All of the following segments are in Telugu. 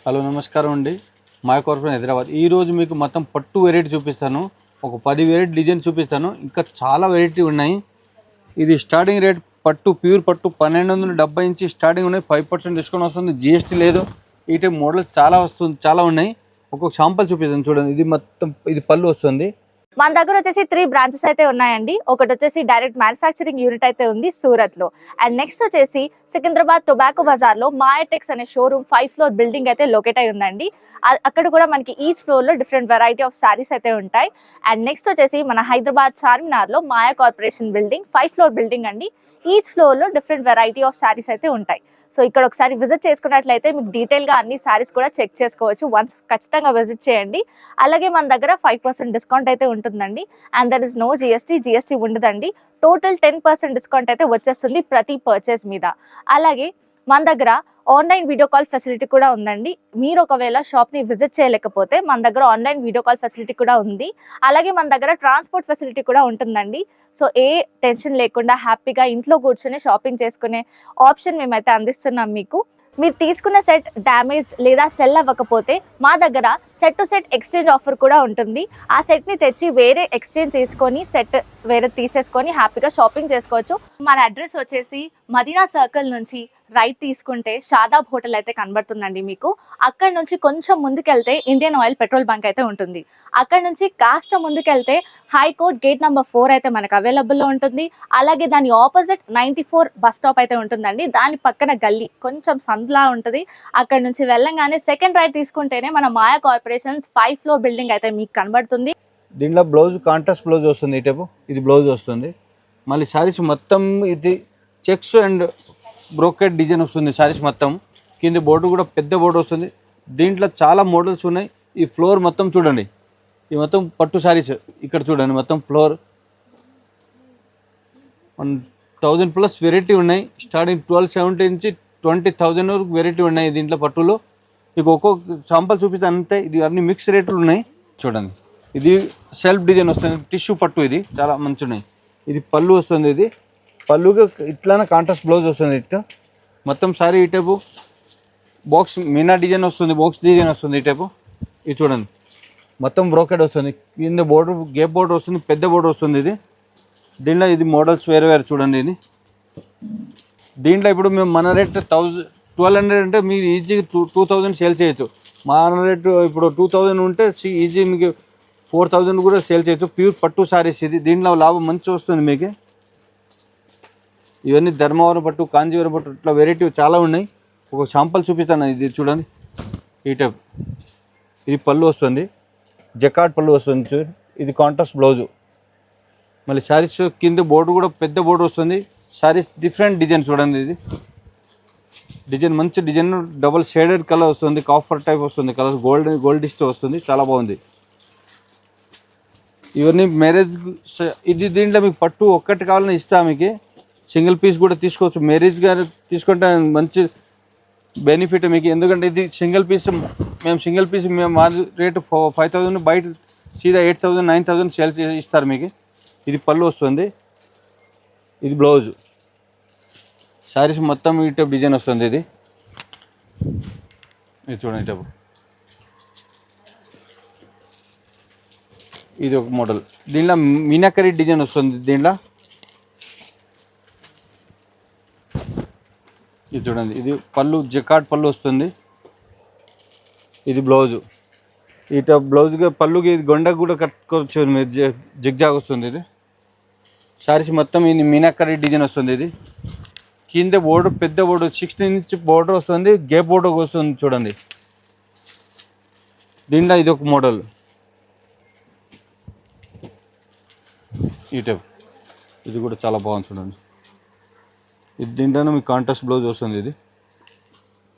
హలో నమస్కారం అండి. మా కార్పొరేషన్ హైదరాబాద్. ఈరోజు మీకు మొత్తం పట్టు వెరైటీ చూపిస్తాను. ఒక 10 వెరైటీ డిజైన్ చూపిస్తాను. ఇంకా చాలా వెరైటీ ఉన్నాయి. ఇది స్టార్టింగ్ రేట్ పట్టు ప్యూర్ పట్టు 1270 నుంచి స్టార్టింగ్ ఉన్నాయి. 5% డిస్కౌంట్ వస్తుంది. జిఎస్టీ లేదు. ఈ టైప్ మోడల్స్ చాలా ఉన్నాయి. ఒక్కొక్క శాంపుల్ చూపిస్తాను చూడండి. ఇది మొత్తం ఇది పళ్ళు వస్తుంది. మన దగ్గర వచ్చేసి 3 బ్రాంచెస్ అయితే ఉన్నాయండి. ఒకటి వచ్చేసి డైరెక్ట్ మ్యానుఫ్యాక్చరింగ్ యూనిట్ అయితే ఉంది సూరత్ లో. అండ్ నెక్స్ట్ వచ్చేసి సికింద్రాబాద్ టొబాకో బజార్ లో మాయాటెక్స్ అనే షోరూమ్ 5 ఫ్లోర్ బిల్డింగ్ అయితే లొకేట్ అయి ఉందండి. అక్కడ కూడా మనకి ఈచ్ ఫ్లోర్ లో డిఫరెంట్ వెరైటీ ఆఫ్ సారీస్ అయితే ఉంటాయి. అండ్ నెక్స్ట్ వచ్చేసి మన హైదరాబాద్ చార్మినార్ లో మాయా కార్పొరేషన్ బిల్డింగ్ 5 ఫ్లోర్ బిల్డింగ్ అండి. ఈచ్ ఫ్లోర్ లో డిఫరెంట్ వెరైటీ ఆఫ్ సారీస్ అయితే ఉంటాయి. సో ఇక్కడ ఒకసారి విజిట్ చేసుకున్నట్లయితే మీకు డీటెయిల్ గా అన్ని సారీస్ కూడా చెక్ చేసుకోవచ్చు. వన్స్ ఖచ్చితంగా విజిట్ చేయండి. అలాగే మన దగ్గర 5% డిస్కౌంట్ అయితే ఉంటుందండి. And there is no GST ఉండదండి. టోటల్ 10% డిస్కౌంట్ అయితే వచ్చేస్తుంది ప్రతి పర్చేస్ మీద. అలాగే మన దగ్గర ఆన్లైన్ వీడియో కాల్ ఫెసిలిటీ కూడా ఉందండి. మీరు ఒకవేళ షాప్ ని విజిట్ చేయలేకపోతే మన దగ్గర ఆన్లైన్ వీడియో కాల్ ఫెసిలిటీ కూడా ఉంది. అలాగే మన దగ్గర ట్రాన్స్పోర్ట్ ఫెసిలిటీ కూడా ఉంటుందండి. సో ఏ టెన్షన్ లేకుండా హ్యాపీగా ఇంట్లో కూర్చొని షాపింగ్ చేసుకునే ఆప్షన్ మేమైతే అందిస్తున్నాం మీకు. మీరు తీసుకున్న సెట్ డ్యామేజ్డ్ లేదా సెల్ అవ్వకపోతే మా దగ్గర set to set exchange offer కూడా ఉంటుంది. ఆ సెట్ని తెచ్చి వేరే ఎక్స్చేంజ్ చేసుకొని సెట్ వేరే తీసేసుకొని హ్యాపీగా షాపింగ్ చేసుకోవచ్చు. మన అడ్రస్ వచ్చేసి మదీనా సర్కిల్ నుంచి రైట్ తీసుకుంటే షాదాబ్ హోటల్ అయితే కనబడుతుందండి మీకు. అక్కడ నుంచి కొంచెం ముందుకెళ్తే ఇండియన్ ఆయిల్ పెట్రోల్ బంక్ అయితే ఉంటుంది. అక్కడ నుంచి కాస్త ముందుకెళ్తే హైకోర్ట్ గేట్ నెంబర్ 4 అయితే మనకు అవైలబుల్లో ఉంటుంది. అలాగే దాని ఆపోజిట్ 94 బస్ స్టాప్ అయితే ఉంటుందండి. దాని పక్కన గల్లీ కొంచెం సందులా ఉంటుంది. అక్కడ నుంచి వెళ్ళంగానే సెకండ్ రైట్ తీసుకుంటేనే మన మాయా కార్పొరేషన్స్ 5 ఫ్లోర్ బిల్డింగ్ అయితే మీకు కనబడుతుంది. దీంట్లో బ్లౌజ్ కాంట్రాస్ట్ బ్లౌజ్ వస్తుంది. ఈ టైపు ఇది బ్లౌజ్ వస్తుంది. మళ్ళీ శారీస్ మొత్తం ఇది చెక్స్ అండ్ బ్రోకెట్ డిజైన్ వస్తుంది. శారీస్ మొత్తం కింద బోర్డు కూడా పెద్ద బోర్డు వస్తుంది. దీంట్లో చాలా మోడల్స్ ఉన్నాయి. ఈ ఫ్లోర్ మొత్తం చూడండి. ఈ మొత్తం పట్టు శారీస్ ఇక్కడ చూడండి. మొత్తం ఫ్లోర్ 1000+ వెరైటీ ఉన్నాయి. స్టార్టింగ్ 1270 నుంచి 20,000 వరకు వెరైటీ ఉన్నాయి దీంట్లో పట్టులో. మీకు ఒక్కొక్క శాంపుల్ చూపిస్తాను అంతే. ఇది అన్ని మిక్స్ రేట్లు ఉన్నాయి చూడండి. ఇది సెల్ఫ్ డిజైన్ వస్తుంది. టిష్యూ పట్టు ఇది చాలా మంచి ఉన్నాయి. ఇది పళ్ళు వస్తుంది. ఇది పళ్ళుగా ఇట్లానే కాంట్రాస్ట్ బ్లౌజ్ వస్తుంది. ఇట్లా మొత్తం సారీ ఈ టైపు బాక్స్ మీనా డిజైన్ వస్తుంది. బాక్స్ డిజైన్ వస్తుంది ఈ టైపు. ఇది చూడండి మొత్తం బ్రోకెట్ వస్తుంది. కింద బోర్డర్ గేప్ బోర్డర్ వస్తుంది. పెద్ద బోర్డర్ వస్తుంది. ఇది దీంట్లో ఇది మోడల్స్ వేరే వేరే చూడండి. ఇది దీంట్లో ఇప్పుడు మేము మన రేట్ 1200 అంటే మీరు ఈజీగా 2000 సేల్ చేయొచ్చు. మన రేట్ ఇప్పుడు 2000 ఉంటే ఈజీ మీకు 4000 కూడా సేల్ చేయొచ్చు. ప్యూర్ పట్టు సారీస్ ఇది. దీంట్లో లాభం మంచి వస్తుంది మీకు. ఇవన్నీ ధర్మవరం పట్టు, కాంజీవరం పట్టు ఇట్లా వెరైటీ చాలా ఉన్నాయి. ఒక శాంపుల్ చూపిస్తాను. ఇది చూడండి ఈ టైప్. ఇది పళ్ళు వస్తుంది. జకాట్ పళ్ళు వస్తుంది చూడండి. ఇది కాంట్రాస్ట్ బ్లౌజు. మళ్ళీ శారీస్ కింద బోర్డు కూడా పెద్ద బోర్డు వస్తుంది. శారీస్ డిఫరెంట్ డిజైన్ చూడండి. ఇది డిజైన్ మంచి డిజైన్ డబుల్ షేడెడ్ కలర్ వస్తుంది. కాఫర్ టైప్ వస్తుంది. కలర్ గోల్డిస్ట్ వస్తుంది. చాలా బాగుంది. ఇవన్నీ మ్యారేజ్ ఇది. దీంట్లో మీకు పట్టు ఒక్కటి కావాలని ఇస్తా. మీకు సింగిల్ పీస్ కూడా తీసుకోవచ్చు. మ్యారేజ్ గారు తీసుకుంటే మంచి బెనిఫిట్ మీకు. ఎందుకంటే ఇది సింగిల్ పీస్ మేము మా రేటు 5000 బయట సీదా 8000 9000 సేల్ ఇస్తారు మీకు. ఇది పళ్ళు వస్తుంది. ఇది బ్లౌజ్. శారీస్ మొత్తం ఈ టైప్ డిజైన్ వస్తుంది. ఇది చూడండి టైపు. ఇది ఒక మోడల్. దీంట్లో మీనాకరీ డిజైన్ వస్తుంది. దీంట్లో ఇది చూడండి. ఇది పళ్ళు జకాట్ పళ్ళు వస్తుంది. ఇది బ్లౌజు. ఈ టైప్ బ్లౌజ్గా పళ్ళుకి ఇది గొండ కూడా కట్టుకోవచ్చు మీరు. జిగ్జాగ్ వస్తుంది. ఇది శారీస్ మొత్తం ఇది మీనాకరీ డిజైన్ వస్తుంది. ఇది కింద బోర్డర్ పెద్ద బోర్డర్ 16 ఇంచ్ బోర్డర్ వస్తుంది. గేప్ బోర్డర్ వస్తుంది చూడండి. దీంట్లో ఇది ఒక మోడల్. ఈ టైప్ ఇది కూడా చాలా బాగుంది చూడండి. ఇది దీంట్లోనే మీకు కాంట్రాస్ట్ బ్లౌజ్ వస్తుంది.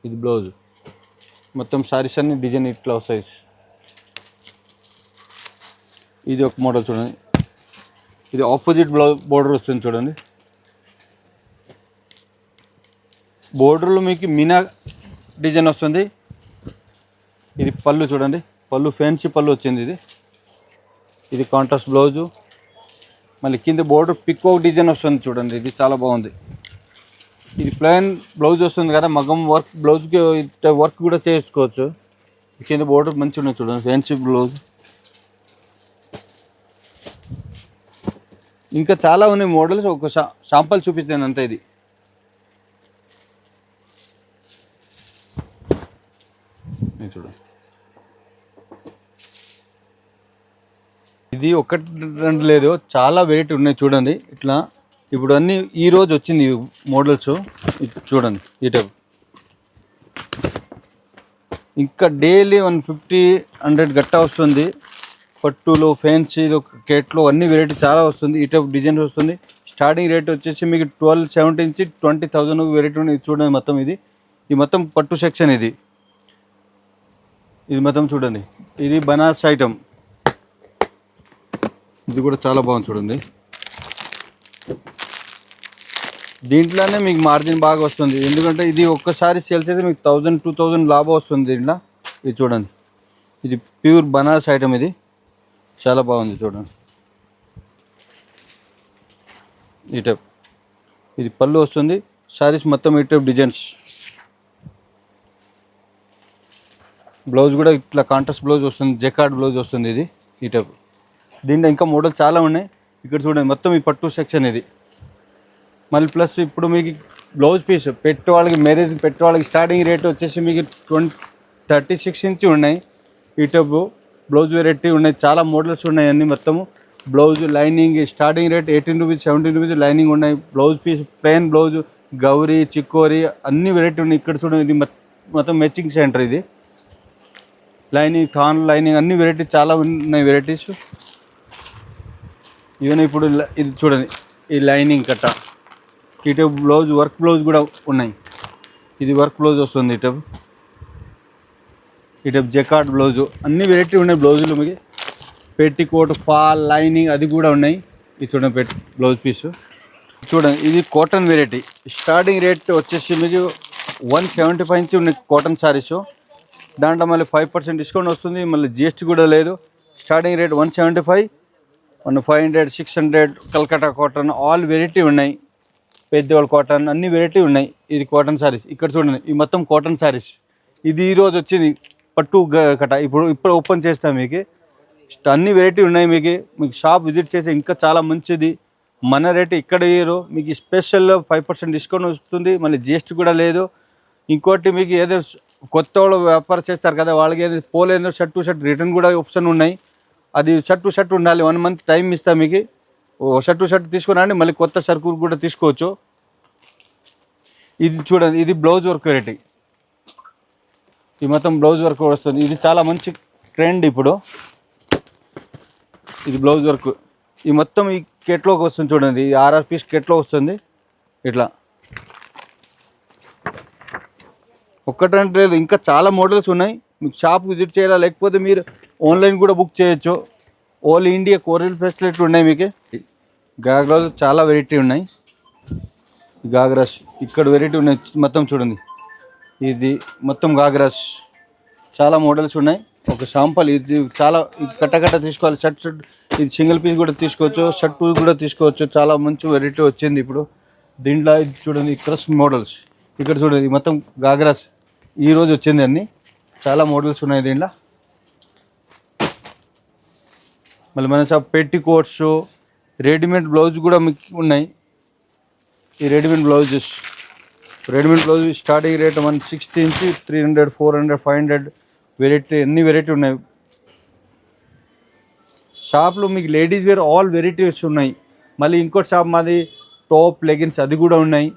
ఇది బ్లౌజ్. మొత్తం శారీస్ అన్ని డిజైన్ ఇట్లా వస్తాయి. ఇది ఒక మోడల్ చూడండి. ఇది ఆపోజిట్ బోర్డర్ వస్తుంది చూడండి. బోర్డర్లో మీకు మీనా డిజైన్ వస్తుంది. ఇది పళ్ళు చూడండి. పళ్ళు ఫ్యాన్సీ పళ్ళు వచ్చింది. ఇది కాంట్రాస్ట్ బ్లౌజు. మళ్ళీ కింద బోర్డర్ పికాక్ డిజైన్ వస్తుంది చూడండి. ఇది చాలా బాగుంది. ఇది ప్లెయిన్ బ్లౌజ్ వస్తుంది కదా, మగ్గం వర్క్ బ్లౌజ్కి వర్క్ కూడా చేసుకోవచ్చు. కింద బోర్డర్ మంచిగా ఉన్నది చూడండి, ఫ్యాన్సీ బ్లౌజ్. ఇంకా చాలా ఉన్నాయి మోడల్స్, ఒక శాంపుల్ చూపిస్తాను అంతే. ఇది చూడండి, ఇది ఒకటి రెండు లేదు, చాలా వెరైటీ ఉన్నాయి చూడండి. ఇట్లా ఇప్పుడు అన్నీ ఈ రోజు వచ్చింది మోడల్స్, చూడండి ఈ టైప్. ఇంకా డైలీ 150-100 గట్టా వస్తుంది. పట్టులో, ఫ్యాన్సీలో, కేట్లో అన్ని వెరైటీ చాలా వస్తుంది. ఈ టైప్ డిజైన్స్ వస్తుంది. స్టార్టింగ్ రేట్ వచ్చేసి మీకు 1270 నుంచి 20,000 వెరైటీ ఉంది. చూడండి మొత్తం ఇది మొత్తం పట్టు సెక్షన్. ఇది మొత్తం చూడండి, ఇది బనారస్ ఐటమ్. ఇది కూడా చాలా బాగుంది చూడండి. దీంట్లోనే మీకు మార్జిన్ బాగా వస్తుంది, ఎందుకంటే ఇది ఒక్కసారి సేల్స్ అయితే మీకు 1000-2000 లాభం వస్తుంది దీంట్లో. ఇది చూడండి, ఇది ప్యూర్ బనారస్ ఐటమ్. ఇది చాలా బాగుంది చూడండి. ఈ టైప్ ఇది పళ్ళు వస్తుంది. శారీస్ మొత్తం ఈ టైప్ డిజైన్స్. బ్లౌజ్ కూడా ఇట్లా కాంట్రాస్ట్ బ్లౌజ్ వస్తుంది, జెకార్డ్ బ్లౌజ్ వస్తుంది. ఇది ఈ టైప్. దీంట్లో ఇంకా మోడల్ చాలా ఉన్నాయి. ఇక్కడ చూడండి మొత్తం ఈ పట్టు సెక్షన్. ఇది మళ్ళీ ప్లస్ ఇప్పుడు మీకు బ్లౌజ్ పీస్ పెట్టేవాళ్ళకి, మ్యారేజ్ పెట్టేవాళ్ళకి స్టార్టింగ్ రేట్ వచ్చేసి మీకు 36 నుంచి ఉన్నాయి. ఈ టైప్ బ్లౌజ్ వెరైటీ ఉన్నాయి, చాలా మోడల్స్ ఉన్నాయి. అన్నీ మొత్తము blouse lining starting rate 18 rupees, 17 rupees lining ఉన్నాయి. బ్లౌజ్ పీస్ ప్లెయిన్ బ్లౌజ్, గౌరీ, చిక్కోరి అన్ని వెరైటీ ఉన్నాయి. ఇక్కడ చూడండి, ఇది మొత్తం మ్యాచింగ్ సెంటర్. ఇది లైనింగ్, థాన్ లైనింగ్ అన్ని వెరైటీ చాలా ఉన్నాయి వెరైటీస్. ఈవెన్ ఇప్పుడు ఇది చూడండి, ఈ లైనింగ్ కట్ట, ఈ టైప్ బ్లౌజ్, వర్క్ బ్లౌజ్ కూడా ఉన్నాయి. ఇది వర్క్ బ్లౌజ్ వస్తుంది. ఈ టైప్ జెకార్డ్ బ్లౌజు అన్ని వెరైటీ ఉన్నాయి బ్లౌజులు. మీకు పెట్టికోట్, ఫాల్, లైనింగ్ అది కూడా ఉన్నాయి. ఇది చూడండి బ్లౌజ్ పీసు. చూడండి, ఇది కాటన్ వెరైటీ. స్టార్టింగ్ రేట్ వచ్చేసి మీకు 175 నుంచి ఉన్నాయి కాటన్ శారీస్. దాంట్లో మళ్ళీ 5% డిస్కౌంట్ వస్తుంది, మళ్ళీ జిఎస్టీ కూడా లేదు. Starting rate 175, 500, 600 Calcutta cotton all variety ఉన్నాయి. పెద్దవాళ్ళ కాటన్ అన్ని వెరైటీ ఉన్నాయి. ఇది కాటన్ శారీస్. ఇక్కడ చూడండి, ఈ మొత్తం కాటన్ శారీస్. ఇది ఈరోజు వచ్చింది పట్టు కట. ఇప్పుడు ఓపెన్ చేస్తాం. మీకు అన్ని వెరైటీ ఉన్నాయి. మీకు షాప్ విజిట్ చేస్తే ఇంకా చాలా మంచిది. మన రేటు ఇక్కడ ఇయ్యరు, మీకు స్పెషల్ 5% డిస్కౌంట్ వస్తుంది, మళ్ళీ జిఎస్టీ కూడా లేదు. ఇంకోటి మీకు ఏదో కొత్త వాళ్ళు వ్యాపారం చేస్తారు కదా, వాళ్ళకి ఏదో పోలేదో షర్ట్ టు షర్ట్ రిటర్న్ కూడా ఆప్షన్ ఉన్నాయి. అది షర్ట్ టు షర్ట్ ఉండాలి. 1 మంత్ టైం ఇస్తాం మీకు. షర్ట్ టు షర్ట్ తీసుకురండి, మళ్ళీ కొత్త సరుకులు కూడా తీసుకోవచ్చు. ఇది చూడండి, ఇది బ్లౌజ్ వర్క్ వెరైటీ. ఈ మొత్తం బ్లౌజ్ వర్క్ వస్తుంది. ఇది చాలా మంచి ట్రెండ్ ఇప్పుడు. ఇది బ్లౌజ్ వర్క్. ఈ మొత్తం ఈ కెట్లోకి వస్తుంది చూడండి, ఈ 6 పీస్ కెట్లో వస్తుంది. ఇట్లా ఒక్కటంటే లేదు, ఇంకా చాలా మోడల్స్ ఉన్నాయి. మీకు షాప్ విజిట్ చేయాలా, లేకపోతే మీరు ఆన్లైన్ కూడా బుక్ చేయొచ్చు. ఆల్ ఇండియా కొరియర్ ఫెసిలిటీ ఉన్నాయి. మీకు గాగ్రాస్ చాలా వెరైటీ ఉన్నాయి. గాగ్రాస్ ఇక్కడ వెరైటీ ఉన్నాయి మొత్తం చూడండి. ఇది మొత్తం గాగ్రాస్ చాలా మోడల్స్ ఉన్నాయి. ఒక శాంపుల్ ఇది చాలా కట్ట తీసుకోవాలి. షర్ట్ ఇది సింగిల్ పీస్ కూడా తీసుకోవచ్చు, షర్ట్ కూడా తీసుకోవచ్చు. చాలా మంచి వెరైటీ వచ్చింది ఇప్పుడు దీంట్లో. ఇది చూడండి, క్రష్ మోడల్స్. ఇక్కడ చూడండి, మొత్తం గాగ్రాస్ ఈరోజు వచ్చింది. అన్నీ చాలా మోడల్స్ ఉన్నాయి దీంట్లో. మళ్ళీ మన షాప్ పెట్టి కోట్స్, రెడీమేడ్ బ్లౌజ్ కూడా మీకు ఉన్నాయి. ఈ రెడీమేడ్ బ్లౌజ్ స్టార్టింగ్ రేట్ 160 నుంచి 300, 400, 500 వెరైటీ అన్ని వెరైటీ ఉన్నాయి. షాప్లో మీకు లేడీస్ వేర్ ఆల్ వెరైటీస్ ఉన్నాయి. మళ్ళీ ఇంకోటి షాప్ మాది టాప్, లెగిన్స్ అది కూడా ఉన్నాయి.